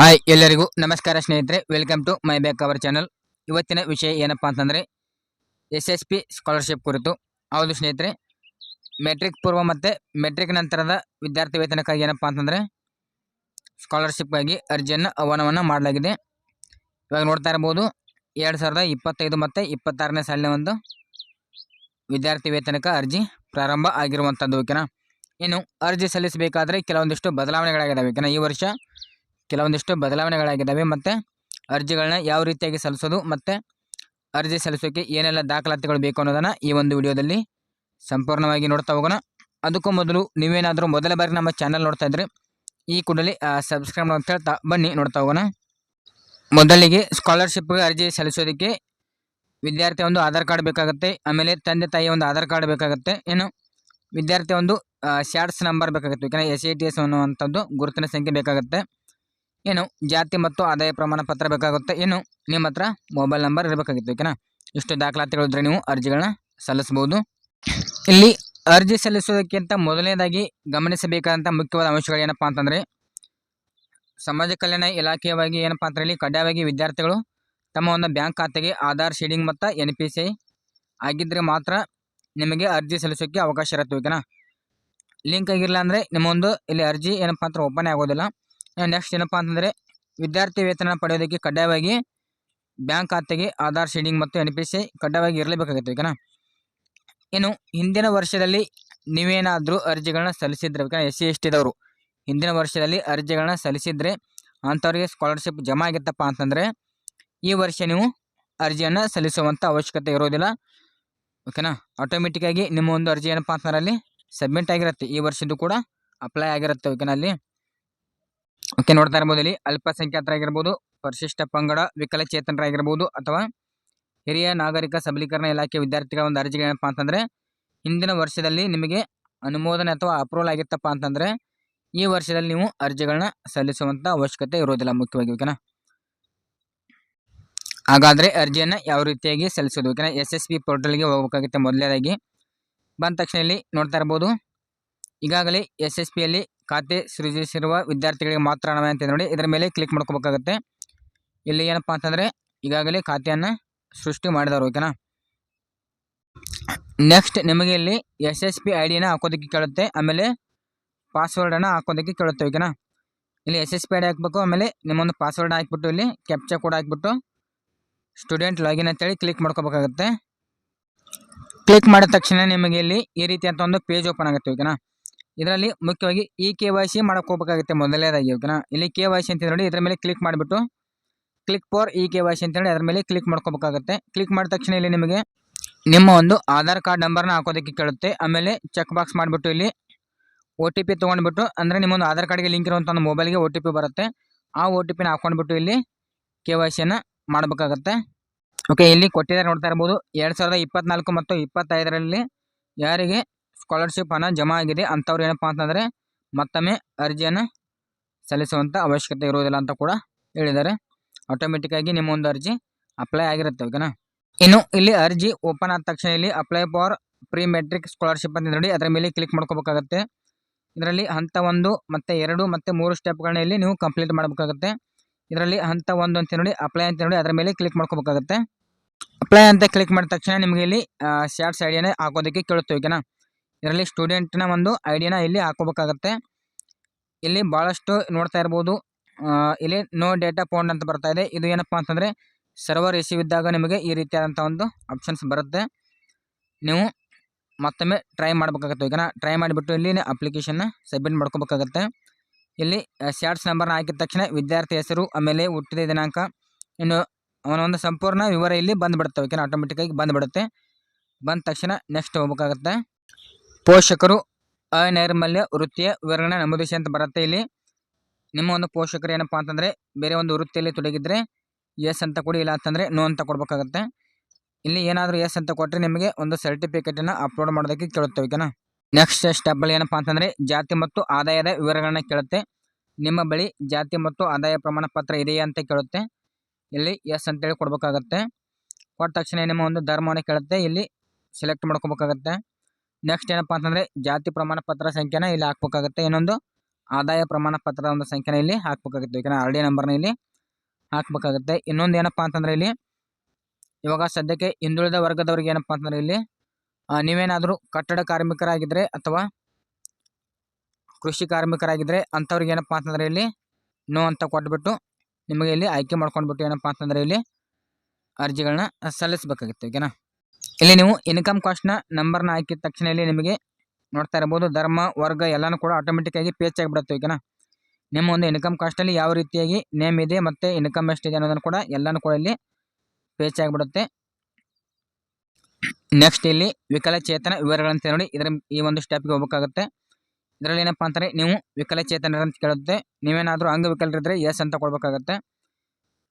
Hi ಎಲ್ಲರಿಗೂ ನಮಸ್ಕಾರ ಸ್ನೇಹಿತರೆ, welcome to my back our channel. ಇವತ್ತಿನ ವಿಷಯ ಏನಪ್ಪ ಅಂತಂದರೆ SSP ಸ್ಕಾಲರ್ಶಿಪ್ ಕುರಿತು. ಹೌದು ಸ್ನೇಹಿತರೆ, ಮೆಟ್ರಿಕ್ ಪೂರ್ವ ಮತ್ತು ಮೆಟ್ರಿಕ್ ನಂತರದ ವಿದ್ಯಾರ್ಥಿ ವೇತನಕ್ಕಾಗಿ ಏನಪ್ಪ ಅಂತಂದರೆ ಸ್ಕಾಲರ್ಶಿಪ್ಗಾಗಿ ಅರ್ಜಿಯನ್ನು ಆಹ್ವಾನವನ್ನು ಮಾಡಲಾಗಿದೆ. ಇವಾಗ ನೋಡ್ತಾ ಇರ್ಬೋದು 2025 ಮತ್ತು 26ನೇ ಸಾಲಿನ ಒಂದು ವಿದ್ಯಾರ್ಥಿ ವೇತನಕ್ಕೆ ಅರ್ಜಿ ಪ್ರಾರಂಭ ಆಗಿರುವಂಥದ್ದು. ಓಕೆನಾ, ಇನ್ನು ಅರ್ಜಿ ಸಲ್ಲಿಸಬೇಕಾದ್ರೆ ಕೆಲವೊಂದಿಷ್ಟು ಬದಲಾವಣೆಗಳಾಗಿದ್ದಾವೆ. ಓಕೆನಾ, ಈ ವರ್ಷ ಕೆಲವೊಂದಿಷ್ಟು ಬದಲಾವಣೆಗಳಾಗಿದ್ದಾವೆ ಮತ್ತು ಅರ್ಜಿಗಳನ್ನ ಯಾವ ರೀತಿಯಾಗಿ ಸಲ್ಲಿಸೋದು ಮತ್ತು ಅರ್ಜಿ ಸಲ್ಲಿಸೋಕ್ಕೆ ಏನೆಲ್ಲ ದಾಖಲಾತಿಗಳು ಬೇಕು ಅನ್ನೋದನ್ನು ಈ ಒಂದು ವಿಡಿಯೋದಲ್ಲಿ ಸಂಪೂರ್ಣವಾಗಿ ನೋಡ್ತಾ ಹೋಗೋಣ. ಅದಕ್ಕೂ ಮೊದಲು ನೀವೇನಾದರೂ ಮೊದಲ ಬಾರಿ ನಮ್ಮ ಚಾನಲ್ ನೋಡ್ತಾ ಇದ್ದರೆ ಈ ಕೂಡಲೇ ಸಬ್ಸ್ಕ್ರೈಬ್ ಅಂತ ಹೇಳ್ತಾ ಬನ್ನಿ ನೋಡ್ತಾ ಹೋಗೋಣ. ಮೊದಲಿಗೆ ಸ್ಕಾಲರ್ಶಿಪ್ಗೆ ಅರ್ಜಿ ಸಲ್ಲಿಸೋದಕ್ಕೆ ವಿದ್ಯಾರ್ಥಿ ಒಂದು ಆಧಾರ್ ಕಾರ್ಡ್ ಬೇಕಾಗುತ್ತೆ. ಆಮೇಲೆ ತಂದೆ ತಾಯಿಯ ಒಂದು ಆಧಾರ್ ಕಾರ್ಡ್ ಬೇಕಾಗುತ್ತೆ. ಇನ್ನು ವಿದ್ಯಾರ್ಥಿ ಒಂದು ಸ್ಯಾಟ್ಸ್ ನಂಬರ್ ಬೇಕಾಗುತ್ತೆ. ಓಕೆನಾ, SATS ಅನ್ನುವಂಥದ್ದು ಗುರುತಿನ ಸಂಖ್ಯೆ ಬೇಕಾಗುತ್ತೆ. ಏನು ಜಾತಿ ಮತ್ತು ಆದಾಯ ಪ್ರಮಾಣ ಪತ್ರ ಬೇಕಾಗುತ್ತೆ. ಇನ್ನು ನಿಮ್ಮ ಹತ್ರ ಮೊಬೈಲ್ ನಂಬರ್ ಇರಬೇಕಾಗಿತ್ತು. ಓಕೆನಾ, ಇಷ್ಟು ದಾಖಲಾತಿಗಳಿದ್ರೆ ನೀವು ಅರ್ಜಿಗಳನ್ನ ಸಲ್ಲಿಸಬಹುದು. ಇಲ್ಲಿ ಅರ್ಜಿ ಸಲ್ಲಿಸೋದಕ್ಕಿಂತ ಮೊದಲನೇದಾಗಿ ಗಮನಿಸಬೇಕಾದಂಥ ಮುಖ್ಯವಾದ ಅಂಶಗಳು ಏನಪ್ಪ ಅಂತಂದರೆ, ಸಮಾಜ ಕಲ್ಯಾಣ ಇಲಾಖೆಯವಾಗಿ ಏನಪ್ಪ ಅಂತಂದರೆ ಇಲ್ಲಿ ಕಡ್ಡಾಯವಾಗಿ ವಿದ್ಯಾರ್ಥಿಗಳು ತಮ್ಮ ಒಂದು ಬ್ಯಾಂಕ್ ಖಾತೆಗೆ ಆಧಾರ್ ಶೀಡಿಂಗ್ ಮತ್ತು NPC ಆಗಿದ್ದರೆ ಮಾತ್ರ ನಿಮಗೆ ಅರ್ಜಿ ಸಲ್ಲಿಸೋಕ್ಕೆ ಅವಕಾಶ ಇರುತ್ತೆ. ಓಕೆನಾ, ಲಿಂಕ್ ಆಗಿರಲ್ಲ ಅಂದರೆ ನಿಮ್ಮ ಒಂದು ಇಲ್ಲಿ ಅರ್ಜಿ ಏನಪ್ಪ ಅಂತ ಓಪನ್ ಆಗೋದಿಲ್ಲ. ನೆಕ್ಸ್ಟ್ ಏನಪ್ಪ ಅಂತಂದರೆ ವಿದ್ಯಾರ್ಥಿ ವೇತನ ಪಡೆಯೋದಕ್ಕೆ ಕಡ್ಡಾಯವಾಗಿ ಬ್ಯಾಂಕ್ ಖಾತೆಗೆ ಆಧಾರ್ ಶೀಡಿಂಗ್ ಮತ್ತು NPC ಕಡ್ಡಾಯವಾಗಿ ಇರಲೇಬೇಕಾಗುತ್ತೆ. ಓಕೆನಾ, ಇನ್ನು ಹಿಂದಿನ ವರ್ಷದಲ್ಲಿ ನೀವೇನಾದರೂ ಅರ್ಜಿಗಳನ್ನ ಸಲ್ಲಿಸಿದ್ರೆ, ಓಕೆನಾ, SC ST ದವರು ಹಿಂದಿನ ವರ್ಷದಲ್ಲಿ ಅರ್ಜಿಗಳನ್ನ ಸಲ್ಲಿಸಿದರೆ ಅಂಥವ್ರಿಗೆ ಸ್ಕಾಲರ್ಶಿಪ್ ಜಮಾ ಆಗಿತ್ತಪ್ಪ ಅಂತಂದರೆ ಈ ವರ್ಷ ನೀವು ಅರ್ಜಿಯನ್ನು ಸಲ್ಲಿಸುವಂಥ ಅವಶ್ಯಕತೆ ಇರೋದಿಲ್ಲ. ಓಕೆನಾ, ಆಟೋಮೆಟಿಕ್ಕಾಗಿ ನಿಮ್ಮ ಒಂದು ಅರ್ಜಿ ಏನಪ್ಪ ಅಂತಂದ್ರೆ ಅಲ್ಲಿ ಸಬ್ಮಿಟ್ ಆಗಿರುತ್ತೆ. ಈ ವರ್ಷದ್ದು ಕೂಡ ಅಪ್ಲೈ ಆಗಿರುತ್ತೆ. ಓಕೆನಾ, ಅಲ್ಲಿ ಓಕೆ ನೋಡ್ತಾ ಇರ್ಬೋದು ಇಲ್ಲಿ ಅಲ್ಪಸಂಖ್ಯಾತರಾಗಿರ್ಬೋದು, ಪರಿಶಿಷ್ಟ ಪಂಗಡ, ವಿಕಲಚೇತನರಾಗಿರ್ಬೋದು ಅಥವಾ ಹಿರಿಯ ನಾಗರಿಕ ಸಬಲೀಕರಣ ಇಲಾಖೆ ವಿದ್ಯಾರ್ಥಿಗಳ ಒಂದು ಅರ್ಜಿಗೆ ಏನಪ್ಪ ಅಂತಂದರೆ ಹಿಂದಿನ ವರ್ಷದಲ್ಲಿ ನಿಮಗೆ ಅನುಮೋದನೆ ಅಥವಾ ಅಪ್ರೂವಲ್ ಆಗಿತ್ತಪ್ಪ ಅಂತಂದರೆ ಈ ವರ್ಷದಲ್ಲಿ ನೀವು ಅರ್ಜಿಗಳನ್ನ ಸಲ್ಲಿಸುವಂಥ ಅವಶ್ಯಕತೆ ಇರೋದಿಲ್ಲ ಮುಖ್ಯವಾಗಿ. ಓಕೆನಾ, ಹಾಗಾದರೆ ಅರ್ಜಿಯನ್ನು ಯಾವ ರೀತಿಯಾಗಿ ಸಲ್ಲಿಸೋದು? ಓಕೆನಾ, SSP ಪೋರ್ಟಲ್ಗೆ ಹೋಗಬೇಕಾಗುತ್ತೆ. ಮೊದಲನೇದಾಗಿ ಬಂದ ತಕ್ಷಣ ಇಲ್ಲಿ ನೋಡ್ತಾ ಇರ್ಬೋದು ಈಗಾಗಲೇ SSPಯಲ್ಲಿ ಖಾತೆ ಸೃಜಿಸಿರುವ ವಿದ್ಯಾರ್ಥಿಗಳಿಗೆ ಮಾತ್ರ ಹಣವೇ ಅಂತ ನೋಡಿ ಇದರ ಮೇಲೆ ಕ್ಲಿಕ್ ಮಾಡ್ಕೋಬೇಕಾಗುತ್ತೆ. ಇಲ್ಲಿ ಏನಪ್ಪ ಅಂತಂದರೆ ಈಗಾಗಲೇ ಖಾತೆಯನ್ನು ಸೃಷ್ಟಿ ಮಾಡಿದವರು. ಓಕೆನಾ, ನೆಕ್ಸ್ಟ್ ನಿಮಗೆ ಇಲ್ಲಿ SSP ID ಹಾಕೋದಕ್ಕೆ ಕೇಳುತ್ತೆ. ಆಮೇಲೆ ಪಾಸ್ವರ್ಡನ್ನು ಹಾಕೋದಕ್ಕೆ ಕೇಳುತ್ತೆ. ಓಕೆನಾ, ಇಲ್ಲಿ SSP ID ಹಾಕಬೇಕು. ಆಮೇಲೆ ನಿಮ್ಮೊಂದು ಪಾಸ್ವರ್ಡ್ ಹಾಕಿಬಿಟ್ಟು ಇಲ್ಲಿ ಕ್ಯಾಪ್ಚಾ ಕೋಡ್ ಹಾಕಿಬಿಟ್ಟು ಸ್ಟೂಡೆಂಟ್ ಲಾಗಿನ್ ಅಂತೇಳಿ ಕ್ಲಿಕ್ ಮಾಡ್ಕೋಬೇಕಾಗುತ್ತೆ. ಕ್ಲಿಕ್ ಮಾಡಿದ ತಕ್ಷಣ ನಿಮಗೆ ಇಲ್ಲಿ ಈ ರೀತಿಯಂಥ ಒಂದು ಪೇಜ್ ಓಪನ್ ಆಗುತ್ತೆ. ಓಕೆನಾ, ಇದರಲ್ಲಿ ಮುಖ್ಯವಾಗಿ KYC ಹೋಗಬೇಕಾಗುತ್ತೆ ಮೊದಲನೇದಾಗಿ. ಓಕೆನಾ, ಇಲ್ಲಿ KYC ಅಂತ ನೋಡಿ ಇದರ ಮೇಲೆ ಕ್ಲಿಕ್ ಮಾಡಿಬಿಟ್ಟು ಕ್ಲಿಕ್ ಫಾರ್ KYC ಅಂತೇಳಿ ಅದರ ಮೇಲೆ ಕ್ಲಿಕ್ ಮಾಡ್ಕೋಬೇಕಾಗುತ್ತೆ. ಕ್ಲಿಕ್ ಮಾಡಿದ ತಕ್ಷಣ ಇಲ್ಲಿ ನಿಮಗೆ ನಿಮ್ಮ ಒಂದು ಆಧಾರ್ ಕಾರ್ಡ್ ನಂಬರ್ನ ಹಾಕೋದಕ್ಕೆ ಕೇಳುತ್ತೆ. ಆಮೇಲೆ ಚೆಕ್ ಬಾಕ್ಸ್ ಮಾಡಿಬಿಟ್ಟು ಇಲ್ಲಿ OTP ತೊಗೊಂಡ್ಬಿಟ್ಟು ಅಂದರೆ ನಿಮ್ಮೊಂದು ಆಧಾರ್ ಕಾರ್ಡ್ಗೆ ಲಿಂಕ್ ಇರುವಂಥ ಒಂದು ಮೊಬೈಲ್ಗೆ OTP ಬರುತ್ತೆ. ಆ OTPನ ಹಾಕೊಂಡ್ಬಿಟ್ಟು ಇಲ್ಲಿ KYCಯನ್ನು ಮಾಡಬೇಕಾಗತ್ತೆ. ಓಕೆ, ಇಲ್ಲಿ ಕೊಟ್ಟಿದ್ದಾರೆ ನೋಡ್ತಾ ಇರ್ಬೋದು 2024 ಮತ್ತು 2025ರಲ್ಲಿ ಯಾರಿಗೆ ಸ್ಕಾಲರ್ಶಿಪ್ ಹಣ ಜಮಾ ಆಗಿದೆ ಅಂಥವ್ರು ಏನಪ್ಪ ಅಂತಂದರೆ ಮತ್ತೊಮ್ಮೆ ಅರ್ಜಿಯನ್ನು ಸಲ್ಲಿಸುವಂಥ ಅವಶ್ಯಕತೆ ಇರುವುದಿಲ್ಲ ಅಂತ ಕೂಡ ಹೇಳಿದ್ದಾರೆ. ಆಟೋಮೆಟಿಕ್ಕಾಗಿ ನಿಮ್ಮ ಒಂದು ಅರ್ಜಿ ಅಪ್ಲೈ ಆಗಿರುತ್ತೆ. ಓಕೆನಾ, ಇನ್ನು ಇಲ್ಲಿ ಅರ್ಜಿ ಓಪನ್ ಆದ ತಕ್ಷಣ ಇಲ್ಲಿ apply for pre matric scholarship ಅಂತ ನೋಡಿ ಅದರ ಮೇಲೆ ಕ್ಲಿಕ್ ಮಾಡ್ಕೋಬೇಕಾಗತ್ತೆ. ಇದರಲ್ಲಿ ಹಂತ 1 ಮತ್ತು 2 ಮತ್ತು 3 ಸ್ಟೆಪ್ಗಳನ್ನ ಇಲ್ಲಿ ನೀವು ಕಂಪ್ಲೀಟ್ ಮಾಡಬೇಕಾಗುತ್ತೆ. ಇದರಲ್ಲಿ ಹಂತ 1 ಅಂತ ನೋಡಿ ಅಪ್ಲೈ ಅಂತ ನೋಡಿ ಅದರ ಮೇಲೆ ಕ್ಲಿಕ್ ಮಾಡ್ಕೋಬೇಕಾಗುತ್ತೆ. ಅಪ್ಲೈ ಅಂತ ಕ್ಲಿಕ್ ಮಾಡಿದ ತಕ್ಷಣ ನಿಮಗೆ ಇಲ್ಲಿ ಸ್ಯಾಟ್ಸ್ ಐಡಿಯನ್ನು ಹಾಕೋದಕ್ಕೆ ಕೇಳುತ್ತೆ. ಓಕೆನಾ, ಇದರಲ್ಲಿ ಸ್ಟೂಡೆಂಟ್ನ ಒಂದು ಐಡಿನ ಇಲ್ಲಿ ಹಾಕೋಬೇಕಾಗತ್ತೆ. ಇಲ್ಲಿ ಭಾಳಷ್ಟು ನೋಡ್ತಾ ಇರ್ಬೋದು ಇಲ್ಲಿ ನೋ ಡೇಟಾ ಫೌಂಡ್ ಅಂತ ಬರ್ತಾ ಇದೆ. ಇದು ಏನಪ್ಪ ಅಂತಂದರೆ ಸರ್ವರ್ ಇಶ್ಯೂ ಇದ್ದಾಗ ನಿಮಗೆ ಈ ರೀತಿಯಾದಂಥ ಒಂದು ಆಪ್ಷನ್ಸ್ ಬರುತ್ತೆ. ನೀವು ಮತ್ತೊಮ್ಮೆ ಟ್ರೈ ಮಾಡಬೇಕಾಗುತ್ತೆ. ಓಕೆನಾ, ಟ್ರೈ ಮಾಡಿಬಿಟ್ಟು ಇಲ್ಲಿ ಅಪ್ಲಿಕೇಶನ್ನ ಸಬ್ಮಿಟ್ ಮಾಡ್ಕೋಬೇಕಾಗತ್ತೆ. ಇಲ್ಲಿ ಸ್ಯಾಟ್ಸ್ ನಂಬರ್ನ ಹಾಕಿದ ತಕ್ಷಣ ವಿದ್ಯಾರ್ಥಿ ಹೆಸರು, ಆಮೇಲೆ ಹುಟ್ಟಿದ ದಿನಾಂಕ, ಇನ್ನು ಅವನ ಒಂದು ಸಂಪೂರ್ಣ ವಿವರ ಇಲ್ಲಿ ಬಂದುಬಿಡುತ್ತೆ. ಓಕೆನಾ, ಆಟೋಮೆಟಿಕ್ಕಾಗಿ ಬಂದುಬಿಡುತ್ತೆ. ಬಂದ ತಕ್ಷಣ ನೆಕ್ಸ್ಟ್ ಹೋಗ್ಬೇಕಾಗತ್ತೆ. ಪೋಷಕರು ಅನೈರ್ಮಲ್ಯ ವೃತ್ತಿಯ ವಿವರಣೆ ನಮೂದಿಸಿ ಅಂತ ಬರುತ್ತೆ. ಇಲ್ಲಿ ನಿಮ್ಮ ಒಂದು ಪೋಷಕರು ಏನಪ್ಪ ಅಂತಂದರೆ ಬೇರೆ ಒಂದು ವೃತ್ತಿಯಲ್ಲಿ ತೊಡಗಿದ್ರೆ ಎಸ್ ಅಂತ ಕೊಡಿ, ಇಲ್ಲ ಅಂತಂದರೆ ನೋ ಅಂತ ಕೊಡಬೇಕಾಗತ್ತೆ. ಇಲ್ಲಿ ಏನಾದರೂ ಎಸ್ ಅಂತ ಕೊಟ್ಟರೆ ನಿಮಗೆ ಒಂದು ಸರ್ಟಿಫಿಕೇಟನ್ನು ಅಪ್ಲೋಡ್ ಮಾಡೋದಕ್ಕೆ ಕೇಳುತ್ತೆ. ಓಕೆನಾ, ನೆಕ್ಸ್ಟ್ ಸ್ಟೆಪ್ಪಲ್ಲಿ ಏನಪ್ಪ ಅಂತಂದರೆ ಜಾತಿ ಮತ್ತು ಆದಾಯದ ವಿವರಗಳನ್ನ ಕೇಳುತ್ತೆ. ನಿಮ್ಮ ಬಳಿ ಜಾತಿ ಮತ್ತು ಆದಾಯ ಪ್ರಮಾಣ ಪತ್ರ ಇದೆಯಾ ಅಂತ ಕೇಳುತ್ತೆ. ಇಲ್ಲಿ ಎಸ್ ಅಂತೇಳಿ ಕೊಡಬೇಕಾಗತ್ತೆ. ಕೊಟ್ಟ ತಕ್ಷಣ ನಿಮ್ಮ ಒಂದು ಧರ್ಮವನ್ನು ಕೇಳುತ್ತೆ. ಇಲ್ಲಿ ಸೆಲೆಕ್ಟ್ ಮಾಡ್ಕೋಬೇಕಾಗತ್ತೆ. ನೆಕ್ಸ್ಟ್ ಏನಪ್ಪ ಅಂತಂದರೆ ಜಾತಿ ಪ್ರಮಾಣ ಪತ್ರ ಸಂಖ್ಯೆನ ಇಲ್ಲಿ ಹಾಕ್ಬೇಕಾಗತ್ತೆ. ಇನ್ನೊಂದು ಆದಾಯ ಪ್ರಮಾಣ ಪತ್ರದ ಒಂದು ಸಂಖ್ಯೆನ ಇಲ್ಲಿ ಹಾಕಬೇಕಾಗುತ್ತೆ. ಓಕೆನಾ, RD ನಂಬರ್ನ ಇಲ್ಲಿ ಹಾಕಬೇಕಾಗುತ್ತೆ. ಇನ್ನೊಂದು ಏನಪ್ಪ ಅಂತಂದರೆ ಇಲ್ಲಿ ಇವಾಗ ಸದ್ಯಕ್ಕೆ ಹಿಂದುಳಿದ ವರ್ಗದವ್ರಿಗೆ ಏನಪ್ಪ ಅಂತಂದರೆ ಇಲ್ಲಿ ನೀವೇನಾದರೂ ಕಟ್ಟಡ ಕಾರ್ಮಿಕರಾಗಿದ್ದರೆ ಅಥವಾ ಕೃಷಿ ಕಾರ್ಮಿಕರಾಗಿದ್ದರೆ ಅಂಥವ್ರಿಗೆ ಏನಪ್ಪ ಅಂತಂದರೆ ಇಲ್ಲಿ ನೋ ಅಂತ ಕೊಟ್ಬಿಟ್ಟು ನಿಮಗೆ ಇಲ್ಲಿ ಆಯ್ಕೆ ಮಾಡ್ಕೊಂಡ್ಬಿಟ್ಟು ಏನಪ್ಪ ಅಂತಂದರೆ ಇಲ್ಲಿ ಅರ್ಜಿಗಳನ್ನ ಸಲ್ಲಿಸಬೇಕಾಗುತ್ತೆ. ಓಕೆನಾ, ಇಲ್ಲಿ ನೀವು ಇನ್ಕಮ್ ಕಾಸ್ಟ್ನ ನಂಬರ್ನ ಹಾಕಿದ ತಕ್ಷಣ ಇಲ್ಲಿ ನಿಮಗೆ ನೋಡ್ತಾ ಇರ್ಬೋದು ಧರ್ಮ ವರ್ಗ ಎಲ್ಲನೂ ಕೂಡ ಆಟೋಮೆಟಿಕ್ಕಾಗಿ ಪೇಚ್ ಆಗಿಬಿಡುತ್ತೆ. ಓಕೆನಾ, ನಿಮ್ಮ ಒಂದು ಇನ್ಕಮ್ ಕಾಸ್ಟಲ್ಲಿ ಯಾವ ರೀತಿಯಾಗಿ ನೇಮ್ ಇದೆ ಮತ್ತು ಇನ್ಕಮ್ ಎಷ್ಟಿದೆ ಅನ್ನೋದನ್ನು ಕೂಡ ಎಲ್ಲನೂ ಕೂಡ ಇಲ್ಲಿ ಪೇಚ್ ಆಗಿಬಿಡುತ್ತೆ. ನೆಕ್ಸ್ಟ್ ಇಲ್ಲಿ ವಿಕಲಚೇತನ ವಿವರಗಳಂತ ನೋಡಿ ಈ ಒಂದು ಸ್ಟೆಪ್ಗೆ ಹೋಗಬೇಕಾಗುತ್ತೆ. ಇದರಲ್ಲಿ ಏನಪ್ಪ ಅಂತಾರೆ ನೀವು ವಿಕಲಚೇತನರಂತ ಕೇಳುತ್ತೆ. ನೀವೇನಾದರೂ ಅಂಗವಿಕಲರಿದ್ದರೆ ಎಸ್ ಅಂತ ಕೊಡಬೇಕಾಗತ್ತೆ,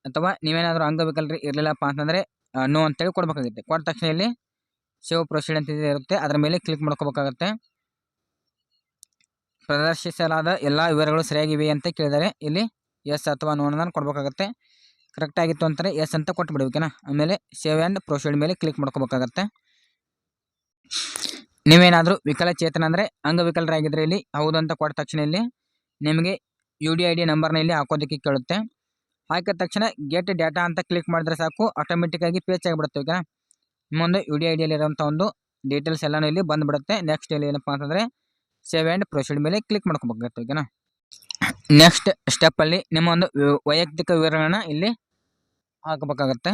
ಅಥವಾ ನೀವೇನಾದರೂ ಅಂಗವಿಕಲರು ಇರಲಿಲ್ಲಪ್ಪ ಅಂತಂದರೆ ನೋ ಅಂತೇಳಿ ಕೊಡಬೇಕಾಗುತ್ತೆ. ಕೊಟ್ಟ ತಕ್ಷಣ ಇಲ್ಲಿ ಸೇವ್ ಪ್ರೊಸೀಡ್ ಅಂತ ಇರುತ್ತೆ, ಅದರ ಮೇಲೆ ಕ್ಲಿಕ್ ಮಾಡ್ಕೋಬೇಕಾಗತ್ತೆ. ಪ್ರದರ್ಶಿಸಲಾದ ಎಲ್ಲ ವಿವರಗಳು ಸರಿಯಾಗಿವೆ ಅಂತ ಕೇಳಿದರೆ ಇಲ್ಲಿ ಎಸ್ ಅಥವಾ ನೋ ಅನ್ನೋದನ್ನು ಕೊಡಬೇಕಾಗತ್ತೆ. ಕರೆಕ್ಟ್ ಆಗಿತ್ತು ಅಂತಾರೆ ಎಸ್ ಅಂತ ಕೊಟ್ಬಿಡಿ. ಓಕೆನಾ, ಆಮೇಲೆ ಸೇವ್ ಆ್ಯಂಡ್ ಪ್ರೊಸೀಡ್ ಮೇಲೆ ಕ್ಲಿಕ್ ಮಾಡ್ಕೋಬೇಕಾಗತ್ತೆ. ನೀವೇನಾದರೂ ವಿಕಲಚೇತನ ಅಂದರೆ ಅಂಗವಿಕಲರಾಗಿದ್ದರೆ ಇಲ್ಲಿ ಹೌದು ಅಂತ ಕೊಟ್ಟ ತಕ್ಷಣ ಇಲ್ಲಿ ನಿಮಗೆ UDID ನಂಬರ್ನ ಇಲ್ಲಿ ಹಾಕೋದಕ್ಕೆ ಕೇಳುತ್ತೆ. ಹಾಕಿದ ತಕ್ಷಣ ಗೆಟ್ ಡೇಟಾ ಅಂತ ಕ್ಲಿಕ್ ಮಾಡಿದ್ರೆ ಸಾಕು, ಆಟೋಮೆಟಿಕ್ಕಾಗಿ ಪೇಚ್ ಆಗಿಬಿಡುತ್ತೆ. ಓಕೆನಾ, ನಿಮ್ಮೊಂದು UDIDಯಲ್ಲಿರುವಂಥ ಒಂದು ಡೀಟೇಲ್ಸ್ ಎಲ್ಲನೂ ಇಲ್ಲಿ ಬಂದುಬಿಡುತ್ತೆ. ನೆಕ್ಸ್ಟ್ ಇಲ್ಲಿ ಏನಪ್ಪ ಅಂತಂದರೆ ಸೇವ್ ಆ್ಯಂಡ್ ಪ್ರೊಸೀಡ್ ಮೇಲೆ ಕ್ಲಿಕ್ ಮಾಡ್ಕೋಬೇಕಾಗುತ್ತೆ. ಓಕೆನಾ, ನೆಕ್ಸ್ಟ್ ಸ್ಟೆಪ್ಪಲ್ಲಿ ನಿಮ್ಮ ಒಂದು ವೈಯಕ್ತಿಕ ವಿವರಗಳನ್ನ ಇಲ್ಲಿ ಹಾಕಬೇಕಾಗತ್ತೆ.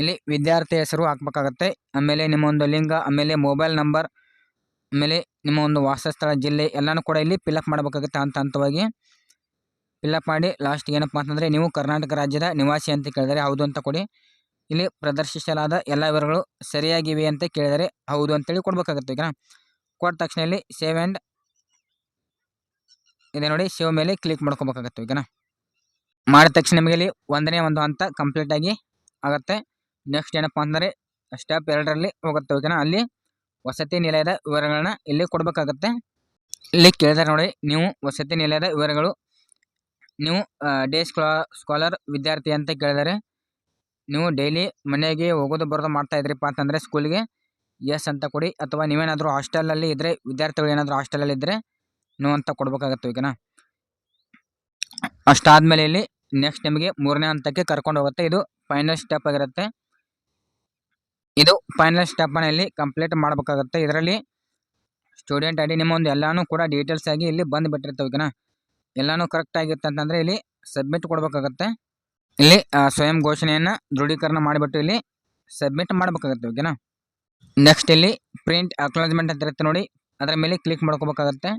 ಇಲ್ಲಿ ವಿದ್ಯಾರ್ಥಿ ಹೆಸರು ಹಾಕಬೇಕಾಗತ್ತೆ, ಆಮೇಲೆ ನಿಮ್ಮ ಒಂದು ಲಿಂಗ, ಆಮೇಲೆ ಮೊಬೈಲ್ ನಂಬರ್, ಆಮೇಲೆ ನಿಮ್ಮ ಒಂದು ವಾಸಸ್ಥಳ ಜಿಲ್ಲೆ ಎಲ್ಲನೂ ಕೂಡ ಇಲ್ಲಿ ಫಿಲಪ್ ಮಾಡಬೇಕಾಗುತ್ತೆ. ಹಂತವಾಗಿ ಫಿಲಪ್ ಮಾಡಿ ಲಾಸ್ಟ್ಗೆ ಏನಪ್ಪ ಅಂತಂದರೆ ನೀವು ಕರ್ನಾಟಕ ರಾಜ್ಯದ ನಿವಾಸಿ ಅಂತ ಕೇಳಿದರೆ ಹೌದು ಅಂತ ಕೊಡಿ. ಇಲ್ಲಿ ಪ್ರದರ್ಶಿಸಲಾದ ಎಲ್ಲ ವಿವರಗಳು ಸರಿಯಾಗಿವೆ ಅಂತ ಕೇಳಿದರೆ ಹೌದು ಅಂತೇಳಿ ಕೊಡಬೇಕಾಗುತ್ತೆ. ಓಕೆನಾ, ಕೊಟ್ಟ ತಕ್ಷಣ ಇಲ್ಲಿ ಸೇವ್ ಆ್ಯಂಡ್ ಇದೆ ನೋಡಿ ಸೇವ್ ಮೇಲೆ ಕ್ಲಿಕ್ ಮಾಡ್ಕೋಬೇಕಾಗತ್ತೆ. ಓಕೆನಾ, ಮಾಡಿದ ತಕ್ಷಣ ನಿಮಗೆ ಇಲ್ಲಿ ಒಂದನೇ ಒಂದು ಹಂತ ಕಂಪ್ಲೀಟಾಗಿ ಆಗುತ್ತೆ. ನೆಕ್ಸ್ಟ್ ಏನಪ್ಪ ಅಂದರೆ ಸ್ಟೆಪ್ 2ರಲ್ಲಿ ಹೋಗುತ್ತೆ. ಓಕೆನಾ, ಅಲ್ಲಿ ವಸತಿ ನಿಲಯದ ವಿವರಗಳನ್ನ ಇಲ್ಲಿ ಕೊಡಬೇಕಾಗತ್ತೆ. ಇಲ್ಲಿ ಕೇಳಿದರೆ ನೋಡಿ ನೀವು ವಸತಿ ನಿಲಯದ ವಿವರಗಳು ನೀವು ಡೇ ಸ್ಕಾಲರ್ ವಿದ್ಯಾರ್ಥಿ ಅಂತ ಕೇಳಿದರೆ ನೀವು ಡೈಲಿ ಮನೆಗೆ ಹೋಗೋದು ಬರೋದು ಮಾಡ್ತಾ ಇದ್ರಿಪ್ಪ ಅಂತಂದರೆ ಸ್ಕೂಲ್ಗೆ ಎಸ್ ಅಂತ ಕೊಡಿ, ಅಥವಾ ನೀವೇನಾದರೂ ಹಾಸ್ಟೆಲಲ್ಲಿ ಇದ್ದರೆ ವಿದ್ಯಾರ್ಥಿಗಳು ಏನಾದರೂ ಹಾಸ್ಟೆಲಲ್ಲಿ ಇದ್ದರೆ ನೋ ಅಂತ ಕೊಡಬೇಕಾಗತ್ತೆ. ಓಕೆನಾ, ಅಷ್ಟಾದಮೇಲೆ ಇಲ್ಲಿ ನೆಕ್ಸ್ಟ್ ನಿಮಗೆ 3ನೇ ಹಂತಕ್ಕೆ ಕರ್ಕೊಂಡು ಹೋಗುತ್ತೆ. ಇದು ಫೈನಲ್ ಸ್ಟೆಪ್ ಆಗಿರುತ್ತೆ. ಇದು ಫೈನಲ್ ಸ್ಟೆಪ್ಪನ್ನು ಇಲ್ಲಿ ಕಂಪ್ಲೀಟ್ ಮಾಡಬೇಕಾಗುತ್ತೆ. ಇದರಲ್ಲಿ ಸ್ಟೂಡೆಂಟ್ ID ನಿಮ್ಮ ಒಂದು ಎಲ್ಲನೂ ಕೂಡ ಡೀಟೇಲ್ಸ್ ಆಗಿ ಇಲ್ಲಿ ಬಂದುಬಿಟ್ಟಿರ್ತವೆ. ಓಕೆನಾ, ಎಲ್ಲನೂ ಕರೆಕ್ಟ್ ಆಗಿರುತ್ತೆ ಅಂತಂದರೆ ಇಲ್ಲಿ ಸಬ್ಮಿಟ್ ಕೊಡಬೇಕಾಗತ್ತೆ. ಇಲ್ಲಿ ಸ್ವಯಂ ಘೋಷಣೆಯನ್ನು ದೃಢೀಕರಣ ಮಾಡಿಬಿಟ್ಟು ಇಲ್ಲಿ ಸಬ್ಮಿಟ್ ಮಾಡಬೇಕಾಗುತ್ತೆ. ಓಕೆನಾ, ನೆಕ್ಸ್ಟ್ ಇಲ್ಲಿ ಪ್ರಿಂಟ್ ಅಕ್ನಾಲಜ್ಮೆಂಟ್ ಅಂತ ಇರುತ್ತೆ ನೋಡಿ, ಅದರ ಮೇಲೆ ಕ್ಲಿಕ್ ಮಾಡ್ಕೋಬೇಕಾಗತ್ತೆ.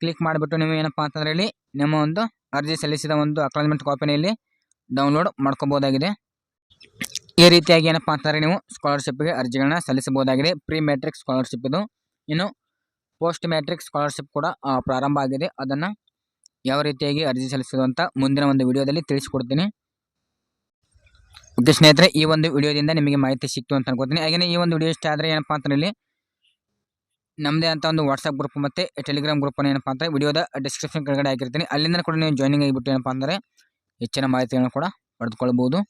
ಕ್ಲಿಕ್ ಮಾಡಿಬಿಟ್ಟು ನೀವು ಏನಪ್ಪ ಅಂತಂದರೆ ಇಲ್ಲಿ ನಿಮ್ಮ ಒಂದು ಅರ್ಜಿ ಸಲ್ಲಿಸಿದ ಒಂದು ಅಕ್ನಾಲಜ್ಮೆಂಟ್ ಕಾಪಿನ ಇಲ್ಲಿ ಡೌನ್ಲೋಡ್ ಮಾಡ್ಕೋಬೋದಾಗಿದೆ. ಈ ರೀತಿಯಾಗಿ ಏನಪ್ಪ ಅಂತಂದರೆ ನೀವು ಸ್ಕಾಲರ್ಶಿಪ್ಗೆ ಅರ್ಜಿಗಳನ್ನ ಸಲ್ಲಿಸಬಹುದಾಗಿದೆ. ಪ್ರೀ ಮ್ಯಾಟ್ರಿಕ್ ಸ್ಕಾಲರ್ಶಿಪ್ ಇದು. ಇನ್ನು ಪೋಸ್ಟ್ ಮ್ಯಾಟ್ರಿಕ್ ಸ್ಕಾಲರ್ಶಿಪ್ ಕೂಡ ಪ್ರಾರಂಭ ಆಗಿದೆ. ಅದನ್ನು ಯಾವ ರೀತಿಯಾಗಿ ಅರ್ಜಿ ಸಲ್ಲಿಸೋದು ಅಂತ ಮುಂದಿನ ಒಂದು ವಿಡಿಯೋದಲ್ಲಿ ತಿಳಿಸ್ಕೊಡ್ತೀನಿ. ಓಕೆ ಸ್ನೇಹಿತರೆ, ಈ ಒಂದು ವಿಡಿಯೋದಿಂದ ನಿಮಗೆ ಮಾಹಿತಿ ಸಿಕ್ತು ಅಂತ ಅನ್ಕೋತೀನಿ. ಹಾಗೆಯೇ ಈ ಒಂದು ವಿಡಿಯೋ ಇಷ್ಟ ಆದರೆ ಏನಪ್ಪ ಅಂತಂದರೆ ಇಲ್ಲಿ ನಮ್ಮದೇ ಅಂತ ಒಂದು ವಾಟ್ಸಪ್ ಗ್ರೂಪ್ ಮತ್ತು ಟೆಲಿಗ್ರಾಮ್ ಗ್ರೂಪನ್ನು ಏನಪ್ಪ ಅಂದರೆ ವಿಡಿಯೋದ ಡಿಸ್ಕ್ರಿಪ್ಷನ್ ಕೆಳಗಡೆ ಹಾಕಿರ್ತೀನಿ. ಅಲ್ಲಿಂದ ಕೂಡ ನೀವು ಜಾಯ್ನಿಂಗ್ ಆಗಿಬಿಟ್ಟು ಏನಪ್ಪ ಅಂದರೆ ಹೆಚ್ಚಿನ ಮಾಹಿತಿಗಳನ್ನು ಕೂಡ ಪಡೆದುಕೊಳ್ಬೋದು.